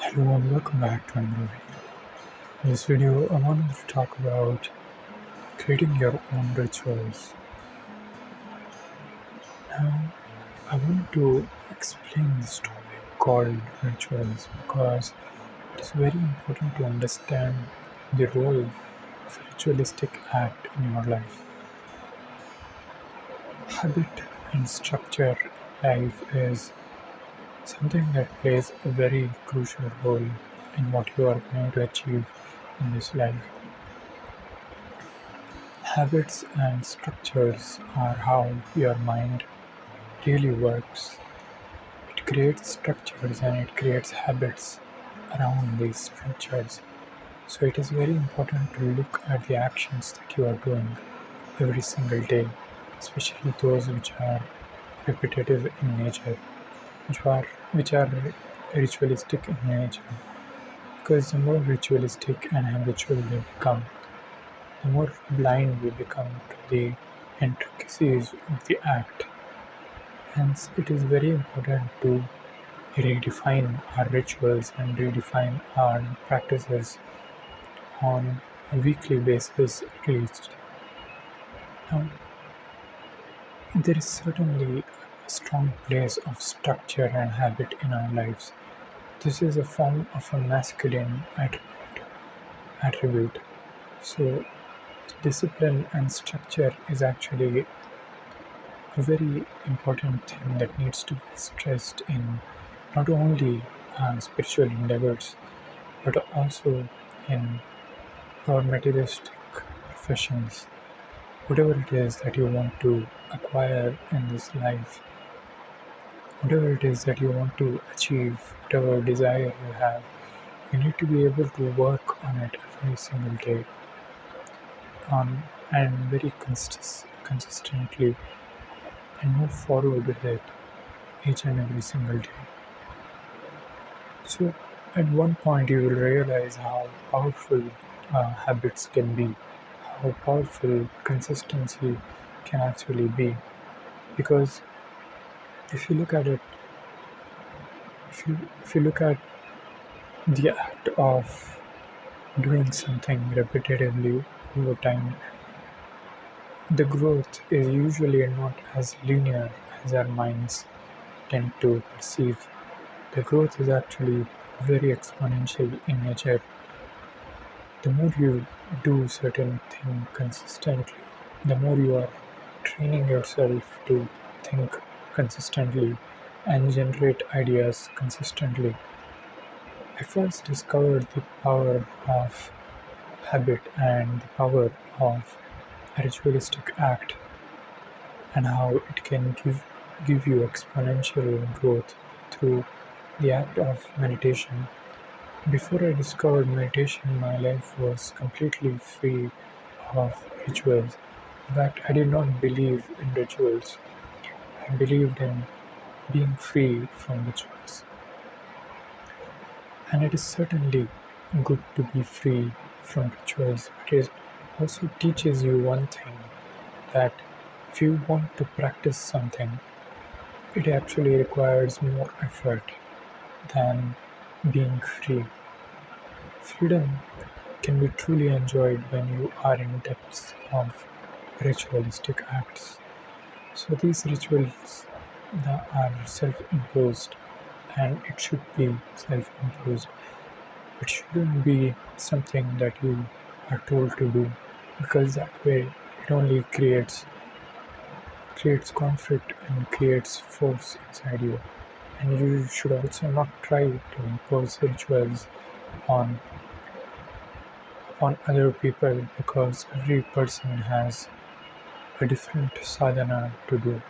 Hello and welcome back to another video. In this video, I wanted to talk about creating your own rituals. Now, I want to explain this topic called rituals because it is very important to understand the role of a ritualistic act in your life. Habit and structure in life is something that plays a very crucial role in what you are going to achieve in this life. Habits and structures are how your mind really works. It creates structures and it creates habits around these structures. So it is very important to look at the actions that you are doing every single day, especially those which are repetitive in nature, which are ritualistic in nature. Because the more ritualistic and habitual they become, the more blind we become to the intricacies of the act. Hence, it is very important to redefine our rituals and redefine our practices on a weekly basis at least. Now, there is certainly a strong place of structure and habit in our lives. This is a form of a masculine attribute. So, discipline and structure is actually a very important thing that needs to be stressed in not only spiritual endeavors but also in your materialistic professions. Whatever it is that you want to acquire in this life, whatever it is that you want to achieve, whatever desire you have, you need to be able to work on it every single day and very consistently and move forward with it each and every single day. So, at one point, you will realize how powerful habits can be, how powerful consistency can actually be. Because if you look at it, if you look at the act of doing something repetitively over time, the growth is usually not as linear as our minds tend to perceive. The growth is actually very exponential in nature. The more you do certain thing consistently, the more you are training yourself to think consistently and generate ideas consistently. I first discovered the power of habit and the power of a ritualistic act and how it can give you exponential growth through the act of meditation. Before I discovered meditation, my life was completely free of rituals. In fact, I did not believe in rituals. I believed in being free from rituals. And it is certainly good to be free from rituals, but it also teaches you one thing, that if you want to practice something, it actually requires more effort than being free. Freedom can be truly enjoyed when you are in depths of ritualistic acts. So these rituals that are self-imposed, and it should be self-imposed. It shouldn't be something that you are told to do, because that way it only creates conflict and creates force inside you. And you should also not try to impose rituals upon other people, because every person has a different sadhana to do.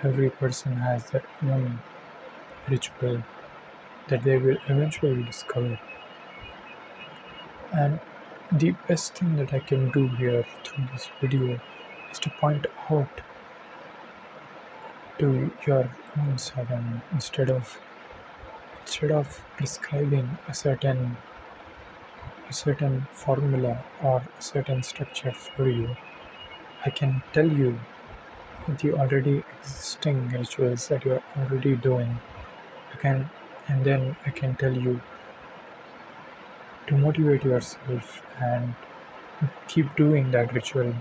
Every person has their own ritual that they will eventually discover. And the best thing that I can do here through this video is to point out to your own sadhana instead of prescribing a certain formula or a certain structure for you. I can tell you the already existing rituals that you are already doing. I can, and then I can tell you to motivate yourself and keep doing that ritual,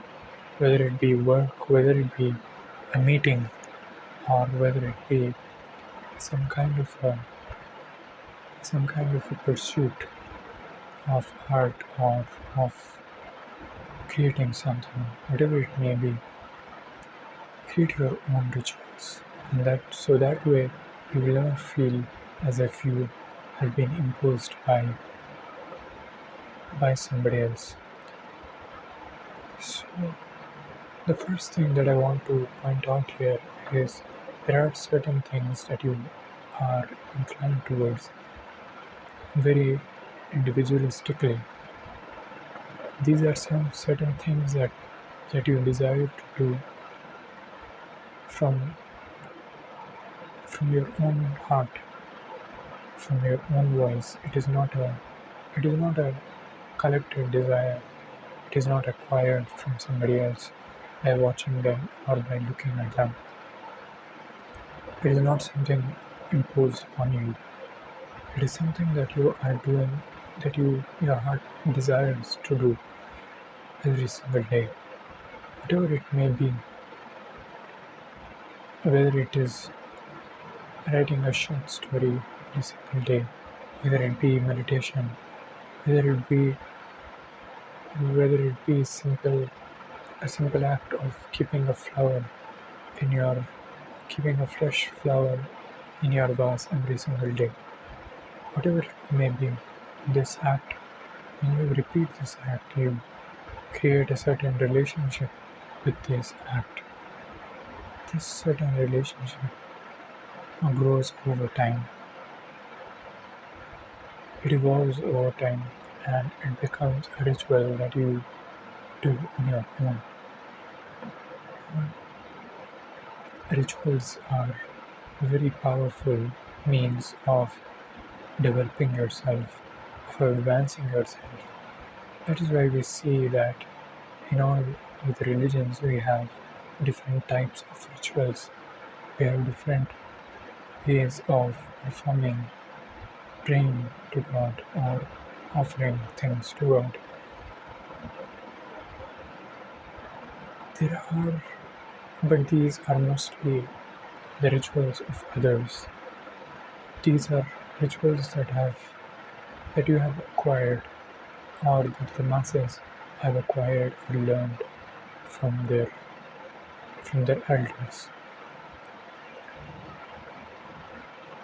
whether it be work, whether it be a meeting, or whether it be some kind of a pursuit of art or of creating something, whatever it may be. Create your own rituals, and that way you will never feel as if you have been imposed by somebody else. So the first thing that I want to point out here is there are certain things that you are inclined towards very individualistically. These are some certain things that you desire to do from your own heart, from your own voice. It is not a collective desire. It is not acquired from somebody else by watching them or by looking at them. It is not something imposed on you. It is something that you are doing, that your heart desires to do every single day. Whatever it may be, whether it is writing a short story every single day, whether it be meditation, whether it be a simple act of in your keeping a fresh flower in your vase every single day. Whatever it may be, this act, when you repeat this act, you create a certain relationship with this act. This certain relationship grows over time. It evolves over time and it becomes a ritual that you do on your own. Rituals are a very powerful means of developing yourself, of advancing yourself. That is why we see that in all of the religions we have different types of rituals. We have different ways of performing, praying to God or offering things to God. There are, but these are mostly the rituals of others. These are rituals that you have acquired or that the masses have acquired or learned from their elders.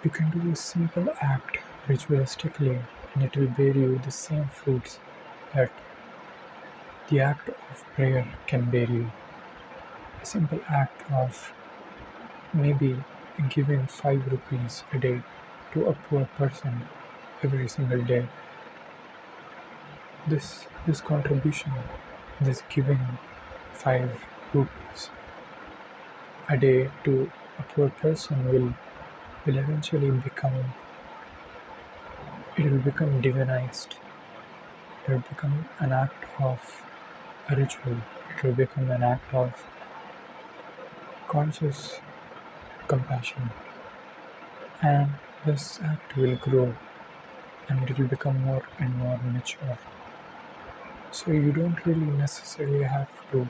You can do a simple act ritualistically and it will bear you the same fruits that the act of prayer can bear you. A simple act of maybe giving 5 rupees a day to a poor person every single day. This contribution, this giving 5 rupees a day to a poor person will eventually become divinized. It will become an act of a ritual. It will become an act of conscious compassion. And this act will grow and it will become more and more mature. So you don't really necessarily have to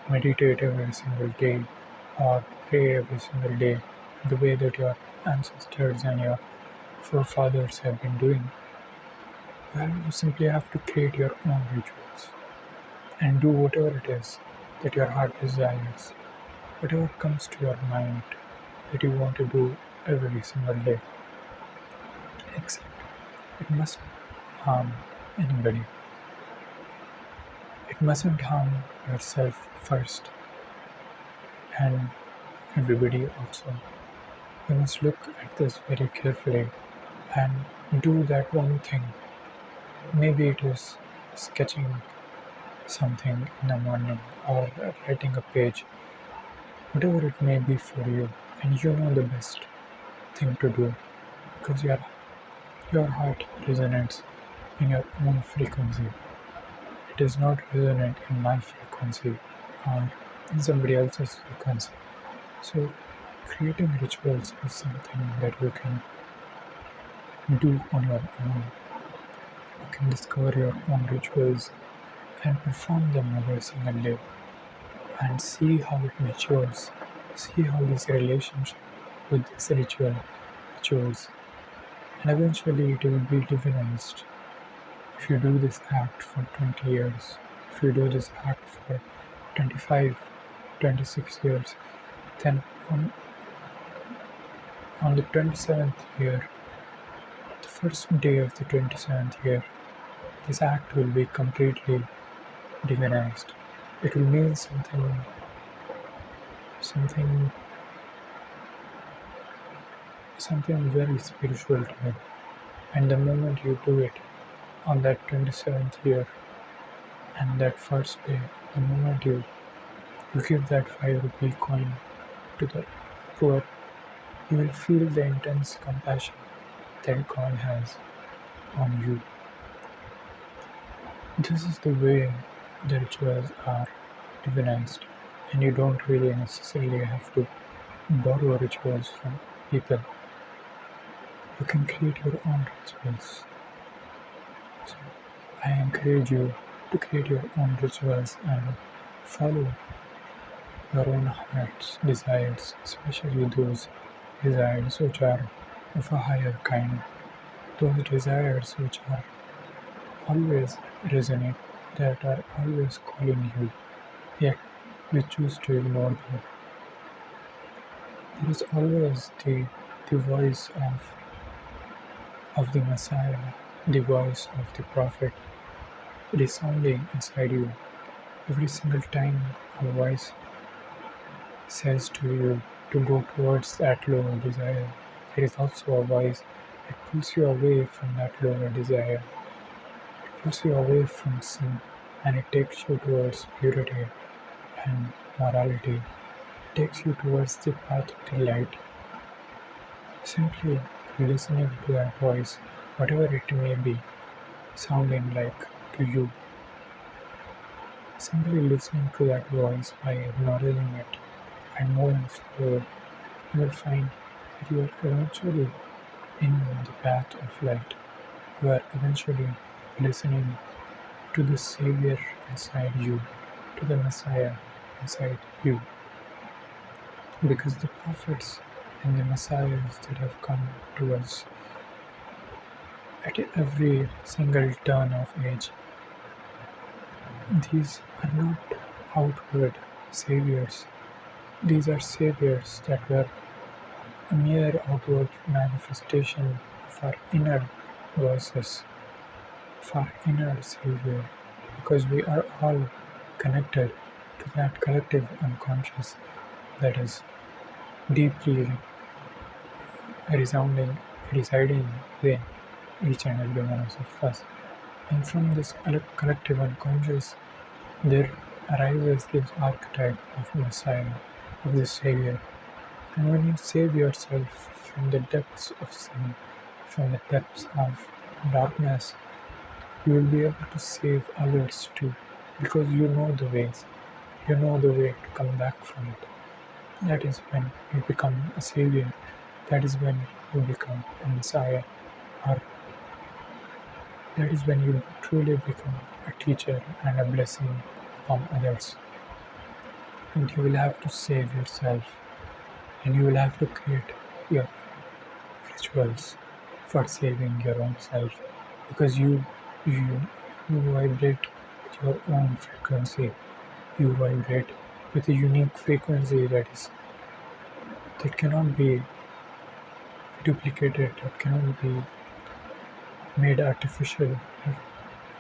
meditate every single day or pray every single day the way that your ancestors and your forefathers have been doing. Well, you simply have to create your own rituals and do whatever it is that your heart desires, whatever comes to your mind that you want to do every single day. Except it mustn't harm anybody. It mustn't harm yourself first and everybody also. You must look at this very carefully and do that one thing. Maybe it is sketching something in the morning or writing a page, whatever it may be for you, and you know the best thing to do because your heart resonates in your own frequency. It does not resonate in my frequency or in somebody else's frequency. So creating rituals is something that you can do on your own. You can discover your own rituals and perform them every single day and see how it matures. See how this relationship with this ritual matures, and eventually it will be divinized. If you do this act for 20 years, if you do this act for 25, 26 years, then on the 27th year, the first day of the 27th year, this act will be completely divinized. It will mean something, something very spiritual to you. And the moment you do it on that 27th year and that first day, the moment you give that 5 rupee coin to the poor, you will feel the intense compassion that God has on you. This is the way the rituals are divinized, and you don't really necessarily have to borrow rituals from people. You can create your own rituals. So I encourage you to create your own rituals and follow your own heart's desires, especially those desires which are of a higher kind, those desires which are always resonate, that are always calling you, yet you choose to ignore them. There is always the voice of the Messiah, the voice of the Prophet resounding inside you. Every single time a voice says to you to go towards that lower desire, there is also a voice that pulls you away from that lower desire. It pulls you away from sin, and it takes you towards purity and morality. It takes you towards the path of the light. Simply listening to that voice, whatever it may be sounding like to you, simply listening to that voice by acknowledging it and moving forward, you will find that you are eventually in the path of light. You are eventually listening to the Savior inside you, to the Messiah inside you. Because the prophets and the Messiahs that have come to us at every single turn of age, these are not outward saviors. These are saviors that were a mere outward manifestation of our inner voices, of our inner Savior, because we are all connected to that collective unconscious that is deeply resounding, residing within each and every one of us. And from this collective unconscious, there arises this archetype of Messiah, of the Savior. And when you save yourself from the depths of sin, from the depths of darkness, you will be able to save others too, because you know the ways, you know the way to come back from it. That is when you become a savior, that is when you become a Messiah, or that is when you truly become a teacher and a blessing from others. And you will have to save yourself, and you will have to create your rituals for saving your own self, because you you vibrate with your own frequency. You vibrate with a unique frequency that cannot be duplicated, that cannot be made artificial.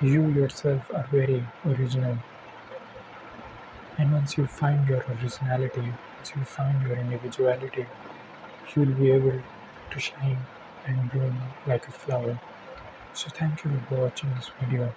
You yourself are very original, and once you find your originality, once you find your individuality, you will be able to shine and bloom like a flower. So thank you for watching this video.